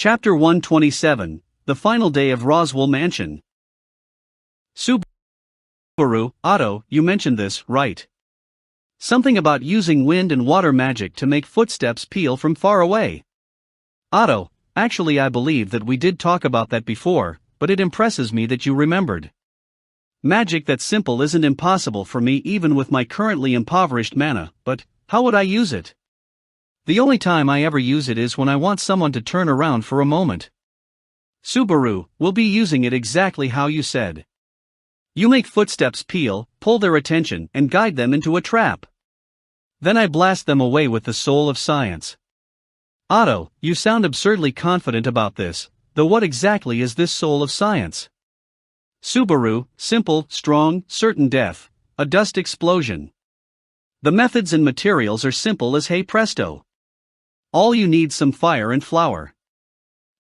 Chapter 127, The Final Day of Roswaal Mansion. Subaru, Otto, you mentioned this, right? Something about using wind and water magic to make footsteps peel from far away. Otto, actually I believe that we did talk about that before, but it impresses me that you remembered. Magic that simple isn't impossible for me even with my currently impoverished mana, but how would I use it? The only time I ever use it is when I want someone to turn around for a moment. Subaru, we'll be using it exactly how you said. You make footsteps peel, pull their attention, and guide them into a trap. Then I blast them away with the soul of science. Otto, you sound absurdly confident about this, though what exactly is this soul of science? Subaru, simple, strong, certain death, a dust explosion. The methods and materials are simple as hey presto. All you need some fire and flour.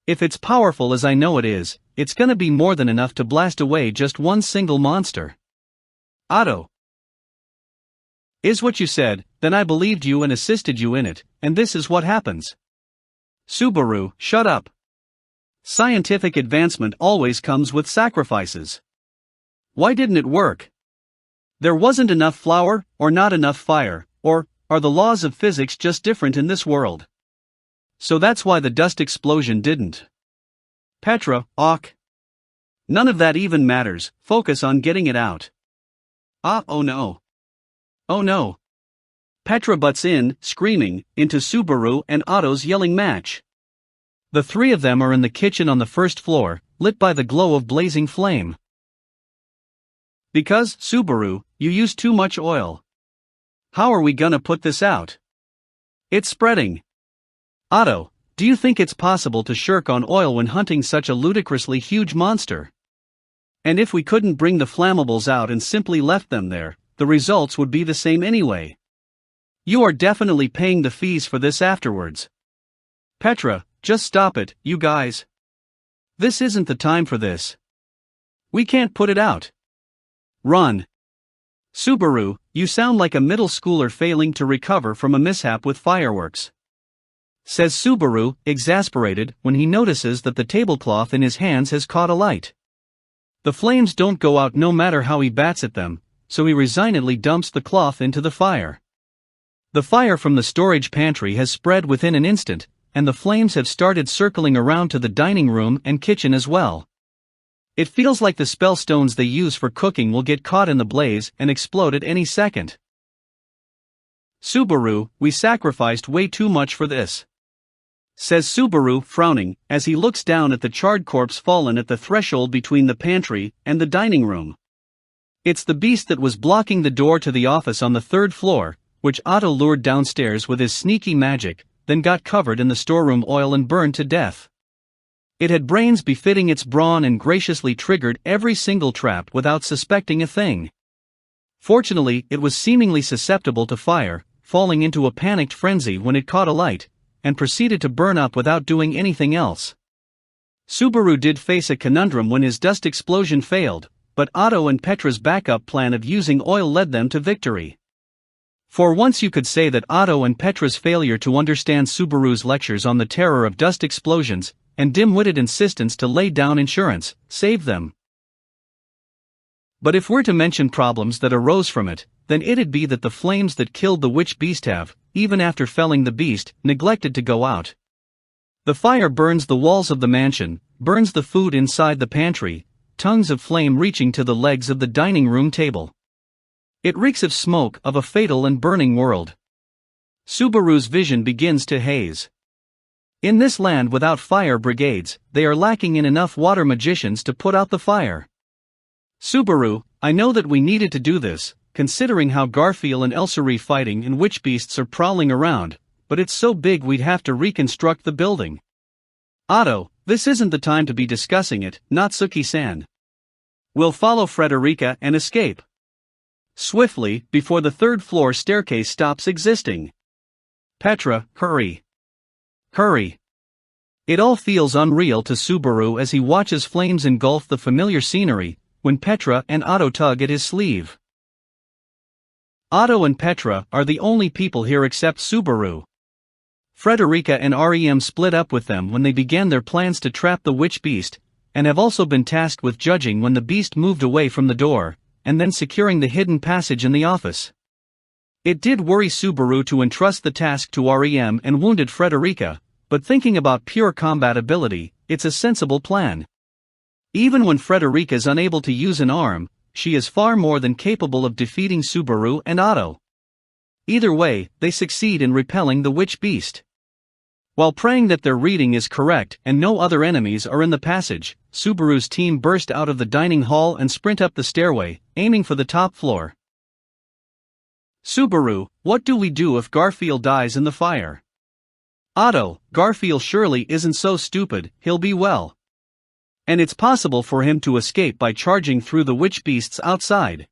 If it's powerful as I know it is, it's gonna be more than enough to blast away just one single monster. Otto. Is what you said, then I believed you and assisted you in it, and this is what happens. Subaru, shut up. Scientific advancement always comes with sacrifices. Why didn't it work? There wasn't enough flour, or not enough fire, or are the laws of physics just different in this world? So that's why the dust explosion didn't. Petra, awk. None of that even matters, focus on getting it out. Oh no. Oh no. Petra butts in, screaming, into Subaru and Otto's yelling match. The three of them are in the kitchen on the first floor, lit by the glow of blazing flame. Because, Subaru, you use too much oil. How are we gonna put this out? It's spreading. Otto, do you think it's possible to shirk on oil when hunting such a ludicrously huge monster? And if we couldn't bring the flammables out and simply left them there, the results would be the same anyway. You are definitely paying the fees for this afterwards. Petra, just stop it, you guys. This isn't the time for this. We can't put it out. Run. Subaru, you sound like a middle schooler failing to recover from a mishap with fireworks. Says Subaru, exasperated, when he notices that the tablecloth in his hands has caught alight. The flames don't go out no matter how he bats at them, so he resignedly dumps the cloth into the fire. The fire from the storage pantry has spread within an instant, and the flames have started circling around to the dining room and kitchen as well. It feels like the spell stones they use for cooking will get caught in the blaze and explode at any second. Subaru, we sacrificed way too much for this. Says Subaru, frowning, as he looks down at the charred corpse fallen at the threshold between the pantry and the dining room. It's the beast that was blocking the door to the office on the third floor, which Otto lured downstairs with his sneaky magic, then got covered in the storeroom oil and burned to death. It had brains befitting its brawn and graciously triggered every single trap without suspecting a thing. Fortunately, it was seemingly susceptible to fire, falling into a panicked frenzy when it caught alight, and proceeded to burn up without doing anything else. Subaru did face a conundrum when his dust explosion failed, but Otto and Petra's backup plan of using oil led them to victory. For once you could say that Otto and Petra's failure to understand Subaru's lectures on the terror of dust explosions, and dim-witted insistence to lay down insurance, saved them. But if we're to mention problems that arose from it, then it'd be that the flames that killed the witch beast have, even after felling the beast, neglected to go out. The fire burns the walls of the mansion, burns the food inside the pantry, tongues of flame reaching to the legs of the dining room table. It reeks of smoke of a fatal and burning world. Subaru's vision begins to haze. In this land without fire brigades, they are lacking in enough water magicians to put out the fire. Subaru, I know that we needed to do this, considering how Garfield and Elsuri fighting and witch beasts are prowling around, but it's so big we'd have to reconstruct the building. Otto, this isn't the time to be discussing it, not Suki-san. We'll follow Frederica and escape. Swiftly, before the third-floor staircase stops existing. Petra, hurry. Hurry. It all feels unreal to Subaru as he watches flames engulf the familiar scenery, when Petra and Otto tug at his sleeve. Otto and Petra are the only people here except Subaru. Frederica and REM split up with them when they began their plans to trap the witch beast, and have also been tasked with judging when the beast moved away from the door, and then securing the hidden passage in the office. It did worry Subaru to entrust the task to REM and wounded Frederica, but thinking about pure combat ability, it's a sensible plan. Even when Frederica is unable to use an arm, she is far more than capable of defeating Subaru and Otto. Either way, they succeed in repelling the witch beast. While praying that their reading is correct and no other enemies are in the passage, Subaru's team burst out of the dining hall and sprint up the stairway, aiming for the top floor. Subaru, what do we do if Garfield dies in the fire? Otto, Garfield surely isn't so stupid, he'll be well. And it's possible for him to escape by charging through the witch beasts outside.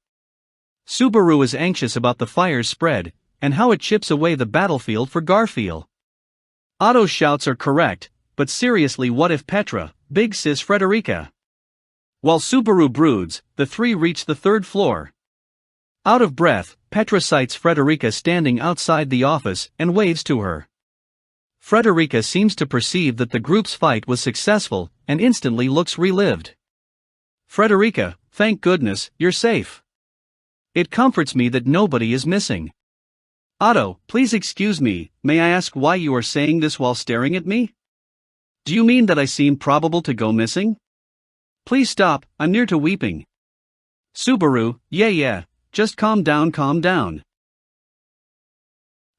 Subaru is anxious about the fire's spread, and how it chips away the battlefield for Garfield. Otto's shouts are correct, but seriously, what if Petra, big sis Frederica? While Subaru broods, the three reach the third floor. Out of breath, Petra sights Frederica standing outside the office and waves to her. Frederica seems to perceive that the group's fight was successful, and instantly looks relived. Frederica, thank goodness, you're safe. It comforts me that nobody is missing. Otto, please excuse me, may I ask why you are saying this while staring at me? Do you mean that I seem probable to go missing? Please stop, I'm near to weeping. Subaru, yeah, just calm down.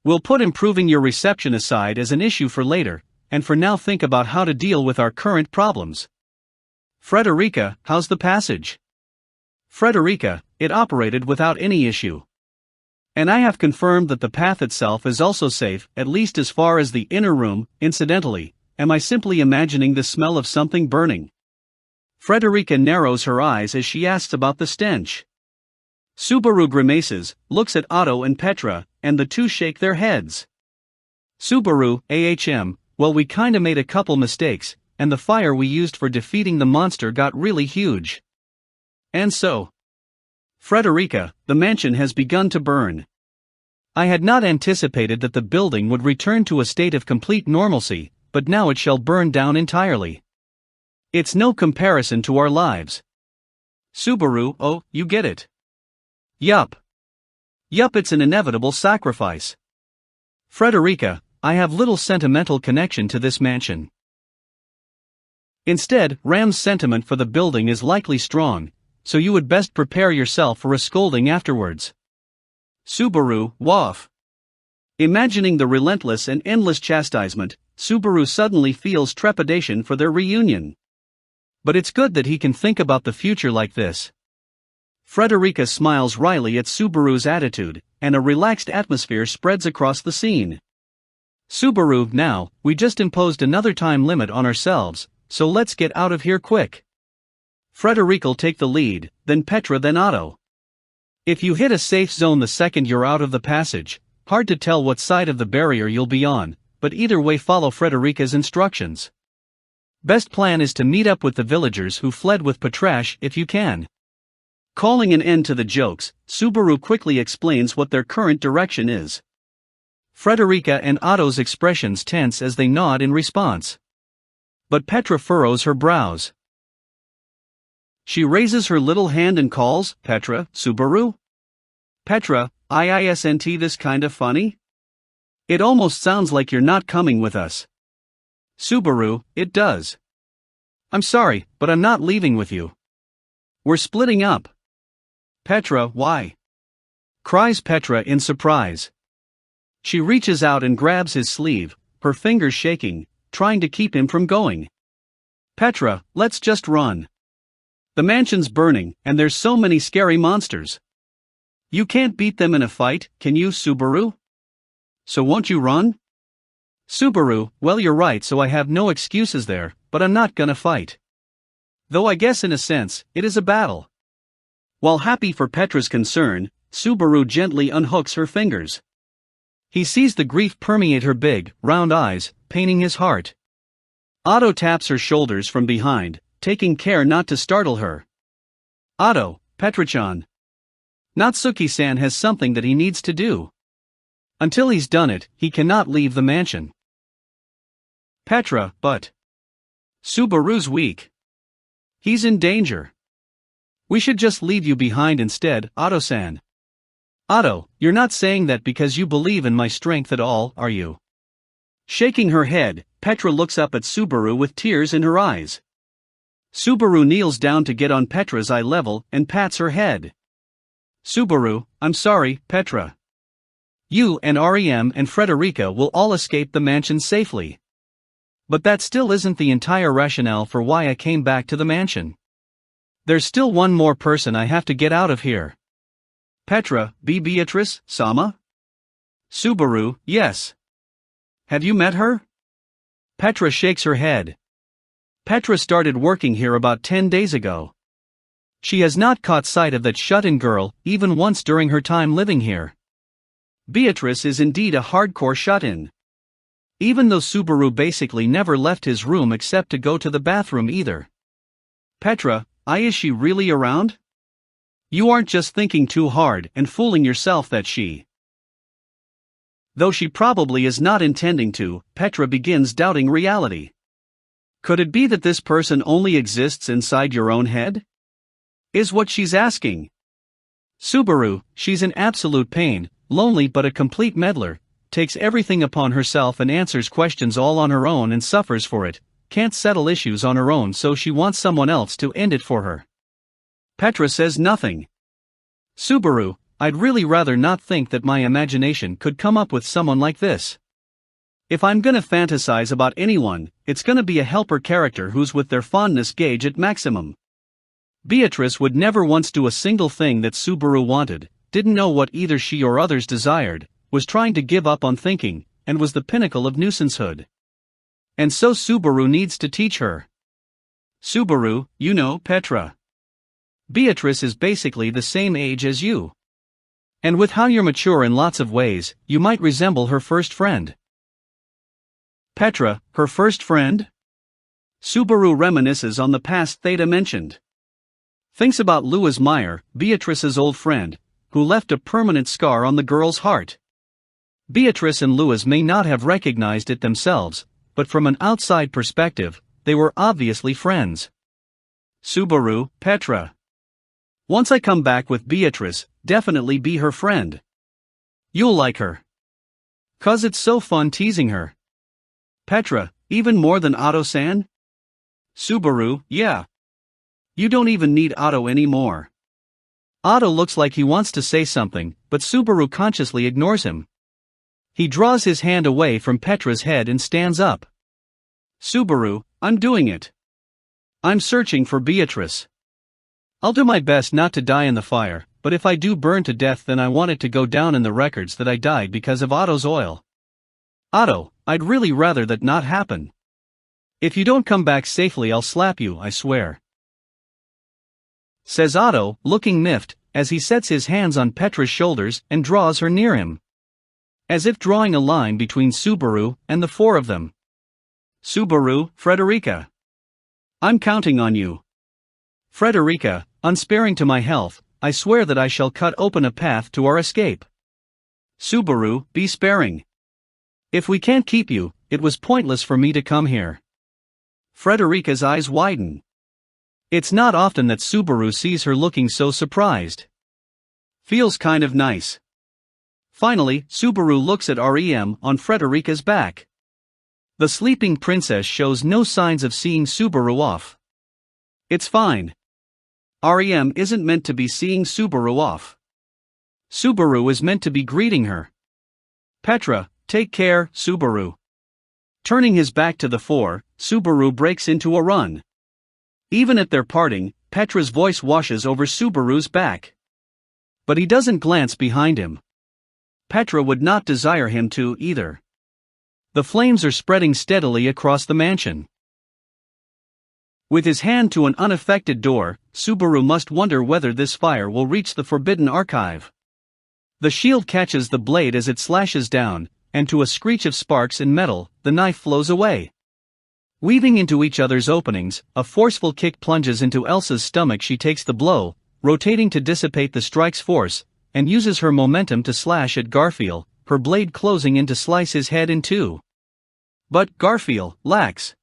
We'll put improving your reception aside as an issue for later, and for now think about how to deal with our current problems. Frederica, how's the passage? Frederica, it operated without any issue. And I have confirmed that the path itself is also safe, at least as far as the inner room. Incidentally, am I simply imagining the smell of something burning? Frederica narrows her eyes as she asks about the stench. Subaru grimaces, looks at Otto and Petra, and the two shake their heads. Subaru, well, we kinda made a couple mistakes, and the fire we used for defeating the monster got really huge. And so, Frederica, the mansion has begun to burn. I had not anticipated that the building would return to a state of complete normalcy, but now it shall burn down entirely. It's no comparison to our lives. Subaru, oh, you get it. Yup, it's an inevitable sacrifice. Frederica, I have little sentimental connection to this mansion. Instead, Ram's sentiment for the building is likely strong, so you would best prepare yourself for a scolding afterwards. Subaru, woof. Imagining the relentless and endless chastisement, Subaru suddenly feels trepidation for their reunion. But it's good that he can think about the future like this. Frederica smiles wryly at Subaru's attitude, and a relaxed atmosphere spreads across the scene. Subaru, now, we just imposed another time limit on ourselves, so let's get out of here quick. Frederica'll take the lead, then Petra, then Otto. If you hit a safe zone the second you're out of the passage, hard to tell what side of the barrier you'll be on, but either way follow Frederica's instructions. Best plan is to meet up with the villagers who fled with Patrash if you can. Calling an end to the jokes, Subaru quickly explains what their current direction is. Frederica and Otto's expressions tense as they nod in response. But Petra furrows her brows. She raises her little hand and calls, Petra, Subaru? Petra, isn't this kinda funny? It almost sounds like you're not coming with us. Subaru, it does. I'm sorry, but I'm not leaving with you. We're splitting up. Petra, why? Cries Petra in surprise. She reaches out and grabs his sleeve, her fingers shaking, trying to keep him from going. Petra, let's just run. The mansion's burning, and there's so many scary monsters. You can't beat them in a fight, can you, Subaru? So won't you run? Subaru, well, you're right, so I have no excuses there, but I'm not gonna fight. Though I guess in a sense, it is a battle. While happy for Petra's concern, Subaru gently unhooks her fingers. He sees the grief permeate her big, round eyes, paining his heart. Otto taps her shoulders from behind, taking care not to startle her. Otto, Petra-chan. Natsuki-san has something that he needs to do. Until he's done it, he cannot leave the mansion. Petra, but Subaru's weak. He's in danger. We should just leave you behind instead, Otto-san. Otto, you're not saying that because you believe in my strength at all, are you? Shaking her head, Petra looks up at Subaru with tears in her eyes. Subaru kneels down to get on Petra's eye level and pats her head. Subaru, I'm sorry, Petra. You and REM and Frederica will all escape the mansion safely. But that still isn't the entire rationale for why I came back to the mansion. There's still one more person I have to get out of here. Petra, Beatrice, Sama? Subaru, yes. Have you met her? Petra shakes her head. Petra started working here about 10 days ago. She has not caught sight of that shut-in girl, even once during her time living here. Beatrice is indeed a hardcore shut-in. Even though Subaru basically never left his room except to go to the bathroom either. Petra, is she really around? You aren't just thinking too hard and fooling yourself that she. Though she probably is not intending to, Petra begins doubting reality. Could it be that this person only exists inside your own head? Is what she's asking. Subaru, she's an absolute pain, lonely but a complete meddler, takes everything upon herself and answers questions all on her own and suffers for it, can't settle issues on her own so she wants someone else to end it for her. Petra says nothing. Subaru, I'd really rather not think that my imagination could come up with someone like this. If I'm gonna fantasize about anyone, it's gonna be a helper character who's with their fondness gauge at maximum. Beatrice would never once do a single thing that Subaru wanted, didn't know what either she or others desired, was trying to give up on thinking, and was the pinnacle of nuisancehood. And so Subaru needs to teach her. Subaru, you know, Petra. Beatrice is basically the same age as you. And with how you're mature in lots of ways, you might resemble her first friend. Petra, her first friend? Subaru reminisces on the past Theta mentioned. Thinks about Louis Meyer, Beatrice's old friend, who left a permanent scar on the girl's heart. Beatrice and Louis may not have recognized it themselves, but from an outside perspective, they were obviously friends. Subaru, Petra. Once I come back with Beatrice, definitely be her friend. You'll like her. 'Cause it's so fun teasing her. Petra, even more than Otto-san? Subaru, yeah. You don't even need Otto anymore. Otto looks like he wants to say something, but Subaru consciously ignores him. He draws his hand away from Petra's head and stands up. Subaru, I'm doing it. I'm searching for Beatrice. I'll do my best not to die in the fire, but if I do burn to death then I want it to go down in the records that I died because of Otto's oil. Otto, I'd really rather that not happen. If you don't come back safely I'll slap you, I swear. Says Otto, looking miffed, as he sets his hands on Petra's shoulders and draws her near him. As if drawing a line between Subaru and the four of them. Subaru, Frederica. I'm counting on you. Frederica, unsparing to my health, I swear that I shall cut open a path to our escape. Subaru, be sparing. If we can't keep you, it was pointless for me to come here. Frederica's eyes widen. It's not often that Subaru sees her looking so surprised. Feels kind of nice. Finally, Subaru looks at REM on Frederica's back. The sleeping princess shows no signs of seeing Subaru off. It's fine. REM isn't meant to be seeing Subaru off. Subaru is meant to be greeting her. Petra, take care, Subaru. Turning his back to the four, Subaru breaks into a run. Even at their parting, Petra's voice washes over Subaru's back. But he doesn't glance behind him. Petra would not desire him to either. The flames are spreading steadily across the mansion. With his hand to an unaffected door, Subaru must wonder whether this fire will reach the forbidden archive. The shield catches the blade as it slashes down, and to a screech of sparks and metal, the knife flows away. Weaving into each other's openings, a forceful kick plunges into Elsa's stomach. She takes the blow, rotating to dissipate the strike's force, and uses her momentum to slash at Garfield, her blade closing in to slice his head in two. But, Garfield, lax.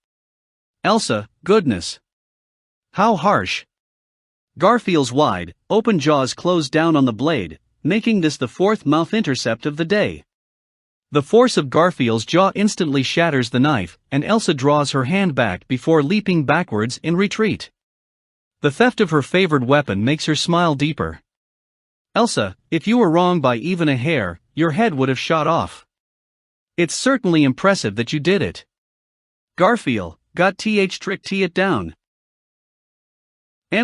Elsa, goodness. How harsh. Garfield's wide, open jaws closed down on the blade, making this the fourth mouth intercept of the day. The force of Garfield's jaw instantly shatters the knife, and Elsa draws her hand back before leaping backwards in retreat. The theft of her favored weapon makes her smile deeper. Elsa, if you were wrong by even a hair, your head would have shot off. It's certainly impressive that you did it. Garfield, got trick it down.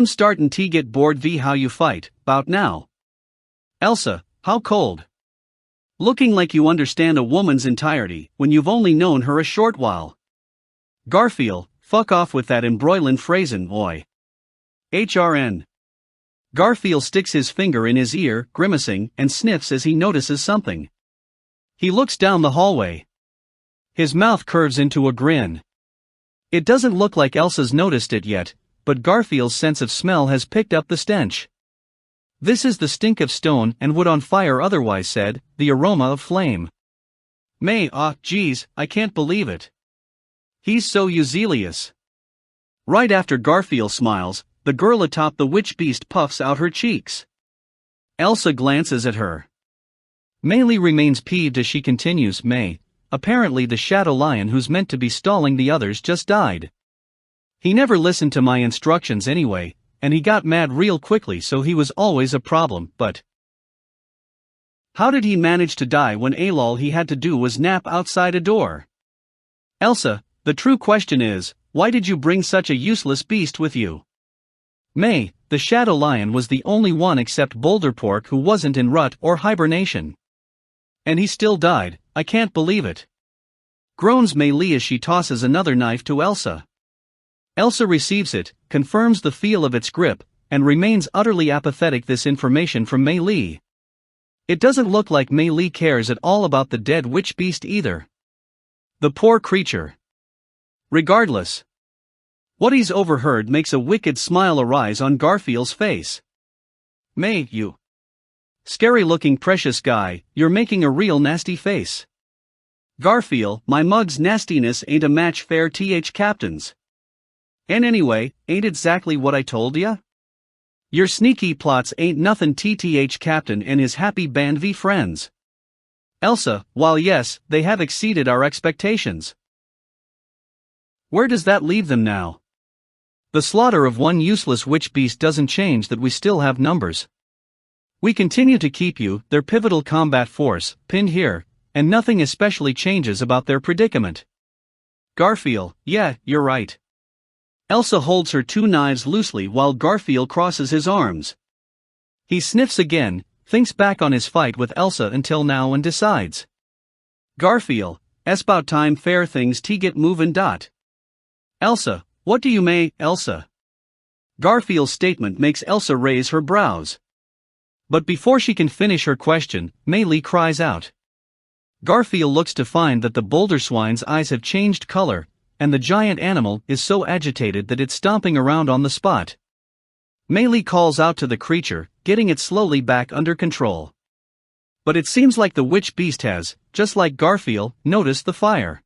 Startin' get bored how you fight, bout now. Elsa, how cold. Looking like you understand a woman's entirety, when you've only known her a short while. Garfield, fuck off with that embroilin' phrasin', oi. HRN. Garfield sticks his finger in his ear, grimacing, and sniffs as he notices something. He looks down the hallway. His mouth curves into a grin. It doesn't look like Elsa's noticed it yet, but Garfield's sense of smell has picked up the stench. This is the stink of stone and wood on fire, otherwise said, the aroma of flame. Geez, I can't believe it. He's so euzealious. Right after Garfield smiles, the girl atop the witch beast puffs out her cheeks. Elsa glances at her. Maylee remains peeved as she continues. Apparently the shadow lion who's meant to be stalling the others just died. He never listened to my instructions anyway, and he got mad real quickly, so he was always a problem, but how did he manage to die when all he had to do was nap outside a door? Elsa, the true question is, why did you bring such a useless beast with you? The shadow lion was the only one except Boulder Pork who wasn't in rut or hibernation. And he still died, I can't believe it. Groans Maylee as she tosses another knife to Elsa. Elsa receives it, confirms the feel of its grip, and remains utterly apathetic. This information from Maylee. It doesn't look like Maylee cares at all about the dead witch beast either. The poor creature. Regardless. What he's overheard makes a wicked smile arise on Garfield's face. You scary-looking precious guy, you're making a real nasty face. Garfield, my mug's nastiness ain't a match fair captains. And anyway, ain't exactly what I told ya? Your sneaky plots ain't nothin' captain and his happy band v friends. Elsa, while yes, they have exceeded our expectations. Where does that leave them now? The slaughter of one useless witch beast doesn't change that we still have numbers. We continue to keep you, their pivotal combat force, pinned here, and nothing especially changes about their predicament. Garfield, yeah, you're right. Elsa holds her two knives loosely while Garfield crosses his arms. He sniffs again, thinks back on his fight with Elsa until now and decides. Garfield, it's about time fair things get movin'. Elsa, what do you Elsa? Garfield's statement makes Elsa raise her brows. But before she can finish her question, Maylee cries out. Garfield looks to find that the boulder swine's eyes have changed color, and the giant animal is so agitated that it's stomping around on the spot. Maylee calls out to the creature, getting it slowly back under control. But it seems like the witch beast has, just like Garfield, noticed the fire.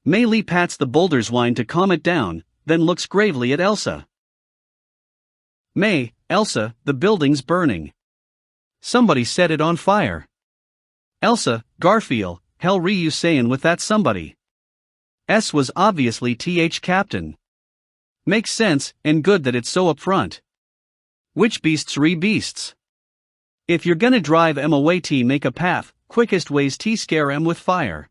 Maylee pats the boulder swine to calm it down, then looks gravely at Elsa. Elsa, the building's burning. Somebody set it on fire. Elsa, Garfield, hell re you sayin' with that somebody? Was obviously captain. Makes sense, and good that it's so upfront. Witch beasts re beasts. If you're gonna drive away make a path, quickest ways scare with fire.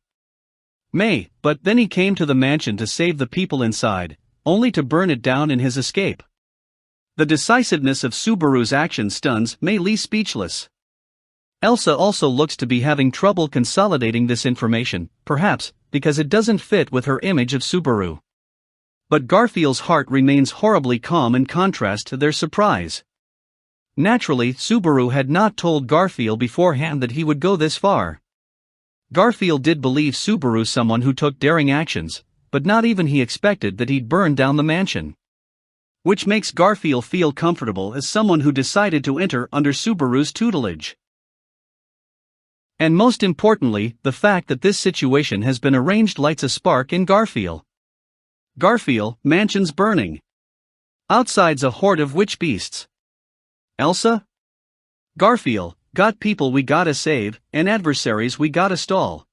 But then he came to the mansion to save the people inside, only to burn it down in his escape. The decisiveness of Subaru's action stuns Maylee speechless. Elsa also looks to be having trouble consolidating this information, perhaps because it doesn't fit with her image of Subaru. But Garfield's heart remains horribly calm in contrast to their surprise. Naturally, Subaru had not told Garfield beforehand that he would go this far. Garfield did believe Subaru someone who took daring actions, but not even he expected that he'd burn down the mansion. Which makes Garfield feel comfortable as someone who decided to enter under Subaru's tutelage. And most importantly, the fact that this situation has been arranged lights a spark in Garfield. Garfield, mansion's burning. Outside's a horde of witch beasts. Elsa? Garfield, got people we gotta save, and adversaries we gotta stall.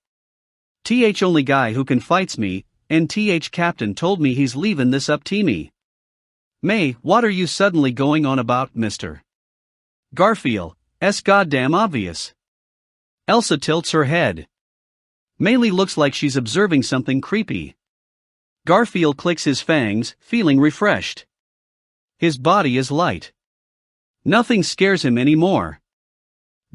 Only guy who can fights me, and captain told me he's leavin' this up to me. May, what are you suddenly going on about, mister? Garfield, it's goddamn obvious. Elsa tilts her head. Maylee looks like she's observing something creepy. Garfield clicks his fangs, feeling refreshed. His body is light. Nothing scares him anymore.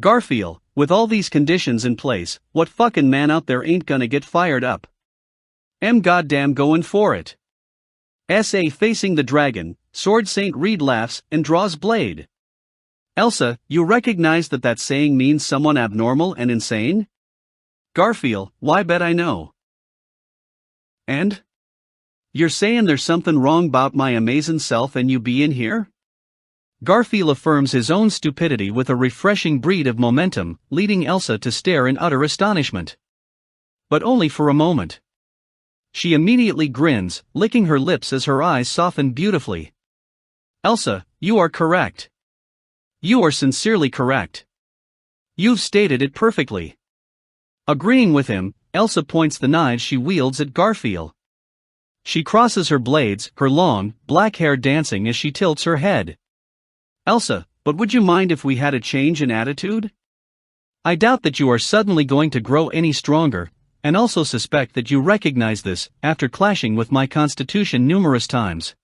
Garfield, with all these conditions in place, what fucking man out there ain't gonna get fired up? Goddamn going for it. S.A. facing the dragon, Sword Saint Reed laughs and draws blade. Elsa, you recognize that saying means someone abnormal and insane? Garfield, why bet I know. And? You're saying there's something wrong 'bout my amazing self and you bein' here? Garfield affirms his own stupidity with a refreshing breed of momentum, leading Elsa to stare in utter astonishment. But only for a moment. She immediately grins, licking her lips as her eyes soften beautifully. Elsa, you are correct. You are sincerely correct. You've stated it perfectly. Agreeing with him, Elsa points the knives she wields at Garfield. She crosses her blades, her long, black hair dancing as she tilts her head. Elsa, but would you mind if we had a change in attitude? I doubt that you are suddenly going to grow any stronger, and also suspect that you recognize this, after clashing with my constitution numerous times.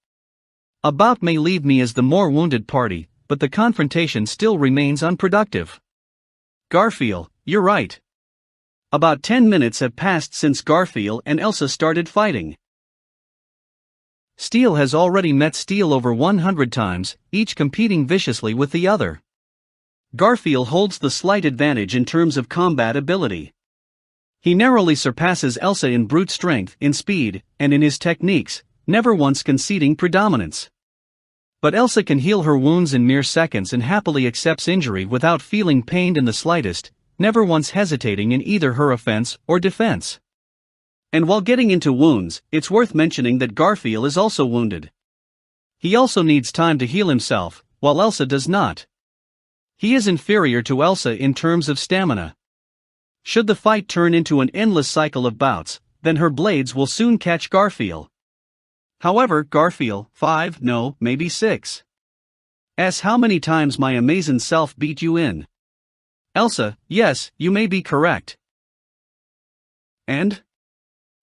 About may leave me as the more wounded party, but the confrontation still remains unproductive. Garfield, you're right. About 10 minutes have passed since Garfield and Elsa started fighting. Steel has already met steel over 100 times, each competing viciously with the other. Garfield holds the slight advantage in terms of combat ability. He narrowly surpasses Elsa in brute strength, in speed, and in his techniques, never once conceding predominance. But Elsa can heal her wounds in mere seconds and happily accepts injury without feeling pained in the slightest, never once hesitating in either her offense or defense. And while getting into wounds, it's worth mentioning that Garfield is also wounded. He also needs time to heal himself, while Elsa does not. He is inferior to Elsa in terms of stamina. Should the fight turn into an endless cycle of bouts, then her blades will soon catch Garfield. However, Garfield, 5, no, maybe 6. How many times my amazing self beat you in? Elsa, yes, you may be correct. And?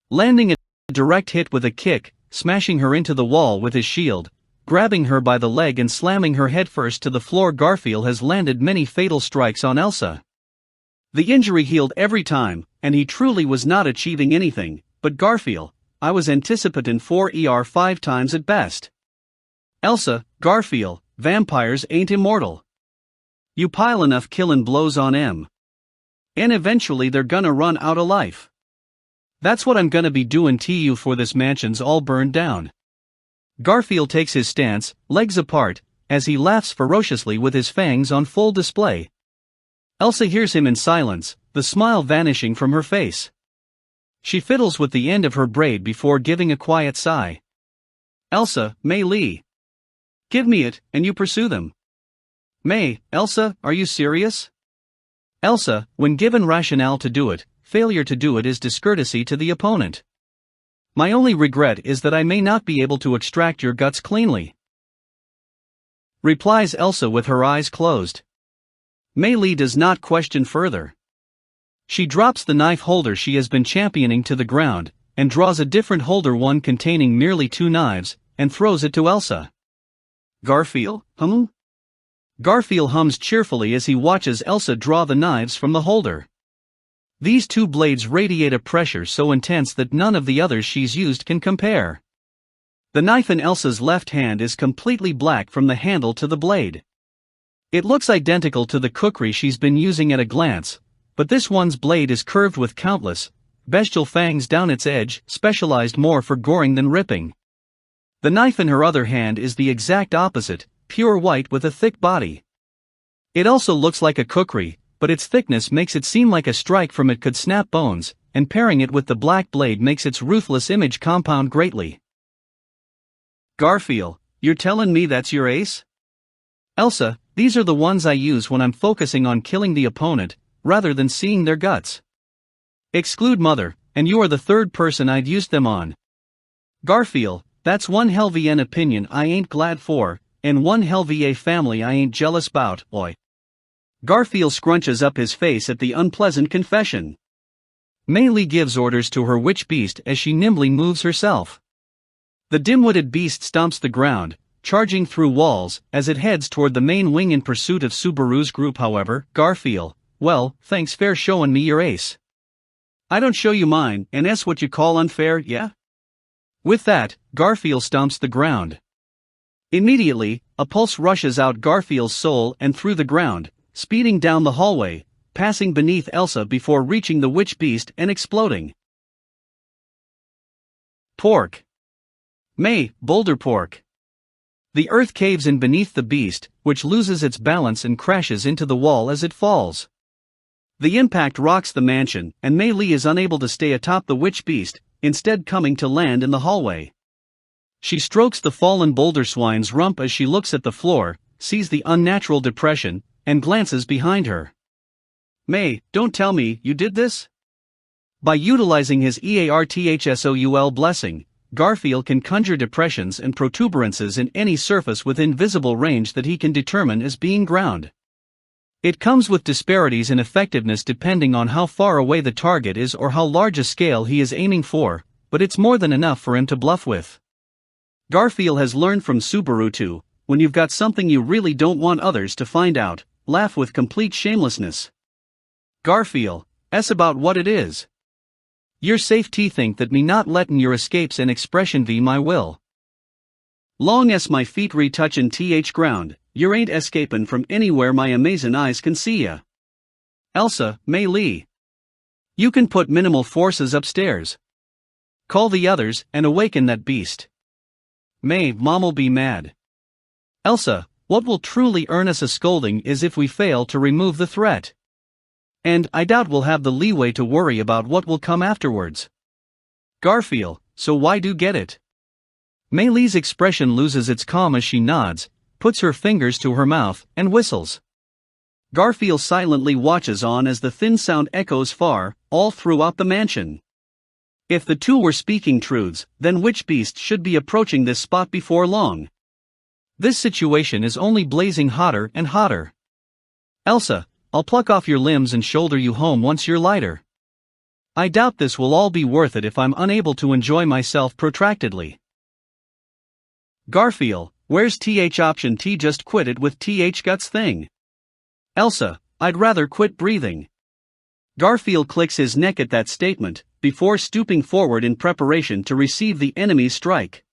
Landing a direct hit with a kick, smashing her into the wall with his shield, grabbing her by the leg and slamming her headfirst to the floor. Garfield has landed many fatal strikes on Elsa. The injury healed every time, and he truly was not achieving anything, but Garfield, I was anticipating 4 5 times at best. Elsa, Garfield, vampires ain't immortal. You pile enough killin' blows on 'em. And eventually they're gonna run out of life. That's what I'm gonna be doing to you for this mansion's all burned down. Garfield takes his stance, legs apart, as he laughs ferociously with his fangs on full display. Elsa hears him in silence, the smile vanishing from her face. She fiddles with the end of her braid before giving a quiet sigh. Elsa, May Lee. Give me it, and you pursue them. May, Elsa, are you serious? Elsa, when given rationale to do it, failure to do it is discourtesy to the opponent. My only regret is that I may not be able to extract your guts cleanly. Replies Elsa with her eyes closed. Mei Li does not question further. She drops the knife holder she has been championing to the ground, and draws a different holder, one containing merely 2 knives, and throws it to Elsa. Garfield, hum? Garfield hums cheerfully as he watches Elsa draw the knives from the holder. These 2 blades radiate a pressure so intense that none of the others she's used can compare. The knife in Elsa's left hand is completely black from the handle to the blade. It looks identical to the kukri she's been using at a glance, but this one's blade is curved with countless, bestial fangs down its edge, specialized more for goring than ripping. The knife in her other hand is the exact opposite, pure white with a thick body. It also looks like a kukri, but its thickness makes it seem like a strike from it could snap bones, and pairing it with the black blade makes its ruthless image compound greatly. Garfield, you're telling me that's your ace? Elsa, these are the ones I use when I'm focusing on killing the opponent, rather than seeing their guts. Exclude Mother, and you are the third person I'd used them on. Garfield, that's one hell VN opinion I ain't glad for, and one hell VA family I ain't jealous bout, oi. Garfield scrunches up his face at the unpleasant confession. Mei Li gives orders to her witch beast as she nimbly moves herself. The dim-witted beast stomps the ground, charging through walls as it heads toward the main wing in pursuit of Subaru's group. However, Garfield, well, thanks for showing me your ace. I don't show you mine, and that's what you call unfair, yeah? With that, Garfield stomps the ground. Immediately, a pulse rushes out Garfield's soul and through the ground, speeding down the hallway, passing beneath Elsa before reaching the witch beast and exploding. Pork. May, boulder pork. The earth caves in beneath the beast, which loses its balance and crashes into the wall as it falls. The impact rocks the mansion, and Mei Li is unable to stay atop the witch beast, instead coming to land in the hallway. She strokes the fallen boulder swine's rump as she looks at the floor, sees the unnatural depression, and glances behind her. May, don't tell me you did this? By utilizing his EARTHSOUL blessing, Garfield can conjure depressions and protuberances in any surface within visible range that he can determine as being ground. It comes with disparities in effectiveness depending on how far away the target is or how large a scale he is aiming for, but it's more than enough for him to bluff with. Garfield has learned from Subaru to, when you've got something you really don't want others to find out, laugh with complete shamelessness. Garfield, that's about what it is. You're safe to think that me not lettin' your escapes and expression be my will. Long as my feet retouchin' th ground, you ain't escapin' from anywhere my amazin' eyes can see ya. Elsa, Mei Li. You can put minimal forces upstairs. Call the others and awaken that beast. May, Mom'll be mad. Elsa, what will truly earn us a scolding is if we fail to remove the threat. And I doubt we'll have the leeway to worry about what will come afterwards. Garfield, so why do get it? Mei Li's expression loses its calm as she nods, puts her fingers to her mouth, and whistles. Garfield silently watches on as the thin sound echoes far, all throughout the mansion. If the two were speaking truths, then which beast should be approaching this spot before long? This situation is only blazing hotter and hotter. Elsa, I'll pluck off your limbs and shoulder you home once you're lighter. I doubt this will all be worth it if I'm unable to enjoy myself protractedly. Garfield, where's th option T? Just quit it with th guts thing. Elsa, I'd rather quit breathing. Garfield clicks his neck at that statement, before stooping forward in preparation to receive the enemy's strike.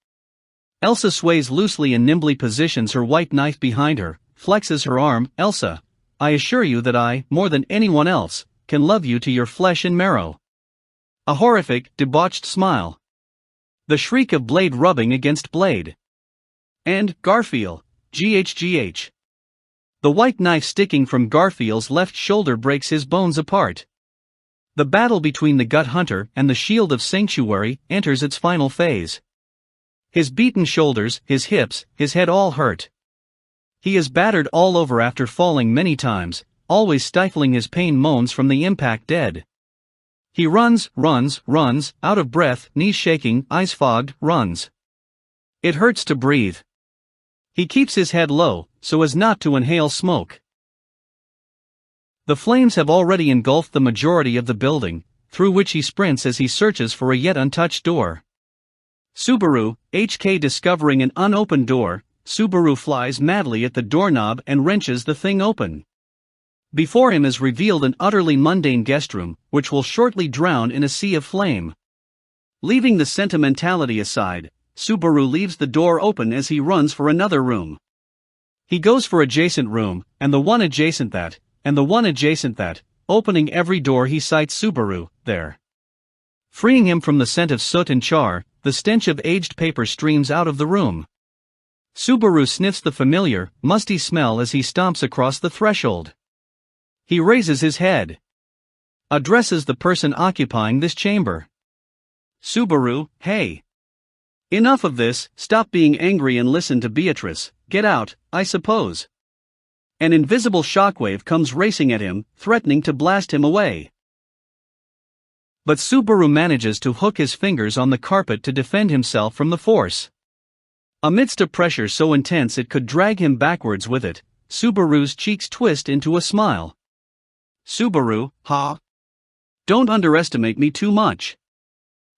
Elsa sways loosely and nimbly positions her white knife behind her, flexes her arm. Elsa, I assure you that I, more than anyone else, can love you to your flesh and marrow. A horrific, debauched smile. The shriek of blade rubbing against blade. And, Garfield, GHGH. The white knife sticking from Garfield's left shoulder breaks his bones apart. The battle between the gut hunter and the shield of sanctuary enters its final phase. His beaten shoulders, his hips, his head all hurt. He is battered all over after falling many times, always stifling his pain moans from the impact dead. He runs, out of breath, knees shaking, eyes fogged, runs. It hurts to breathe. He keeps his head low, so as not to inhale smoke. The flames have already engulfed the majority of the building, through which he sprints as he searches for a yet untouched door. Subaru, HK discovering an unopened door, Subaru flies madly at the doorknob and wrenches the thing open. Before him is revealed an utterly mundane guest room, which will shortly drown in a sea of flame. Leaving the sentimentality aside, Subaru leaves the door open as he runs for another room. He goes for adjacent room, and the one adjacent that, and the one adjacent that, opening every door he sights Subaru, there. Freeing him from the scent of soot and char, the stench of aged paper streams out of the room. Subaru sniffs the familiar, musty smell as he stomps across the threshold. He raises his head. Addresses the person occupying this chamber. Subaru, hey. Enough of this, stop being angry and listen to Beatrice, get out, I suppose. An invisible shockwave comes racing at him, threatening to blast him away. But Subaru manages to hook his fingers on the carpet to defend himself from the force. Amidst a pressure so intense it could drag him backwards with it, Subaru's cheeks twist into a smile. Subaru, ha? Don't underestimate me too much.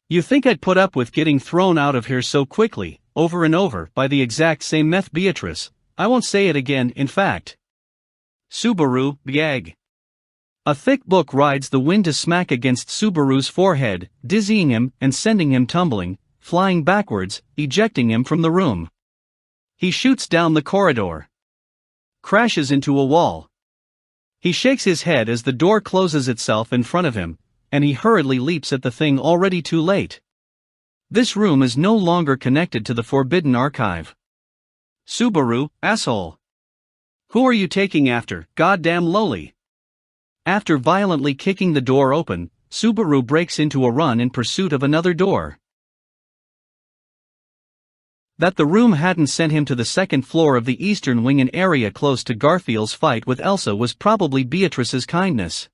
You think I'd put up with getting thrown out of here so quickly, over and over, by the exact same meth, Beatrice? I won't say it again, in fact. Subaru, gag. A thick book rides the wind to smack against Subaru's forehead, dizzying him and sending him tumbling, flying backwards, ejecting him from the room. He shoots down the corridor. Crashes into a wall. He shakes his head as the door closes itself in front of him, and he hurriedly leaps at the thing already too late. This room is no longer connected to the forbidden archive. Subaru, asshole. Who are you taking after, goddamn lowly? After violently kicking the door open, Subaru breaks into a run in pursuit of another door. That the room hadn't sent him to the second floor of the eastern wing, an area close to Garfield's fight with Elsa, was probably Beatrice's kindness.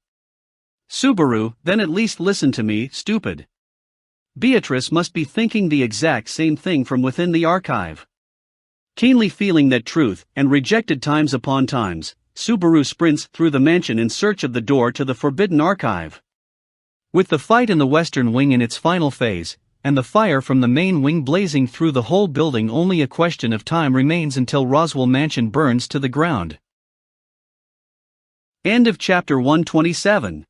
Subaru, then at least listen to me, stupid. Beatrice must be thinking the exact same thing from within the archive. Keenly feeling that truth, and rejected times upon times, Subaru sprints through the mansion in search of the door to the forbidden archive. With the fight in the western wing in its final phase, and the fire from the main wing blazing through the whole building, only a question of time remains until Roswaal Mansion burns to the ground. End of chapter 127.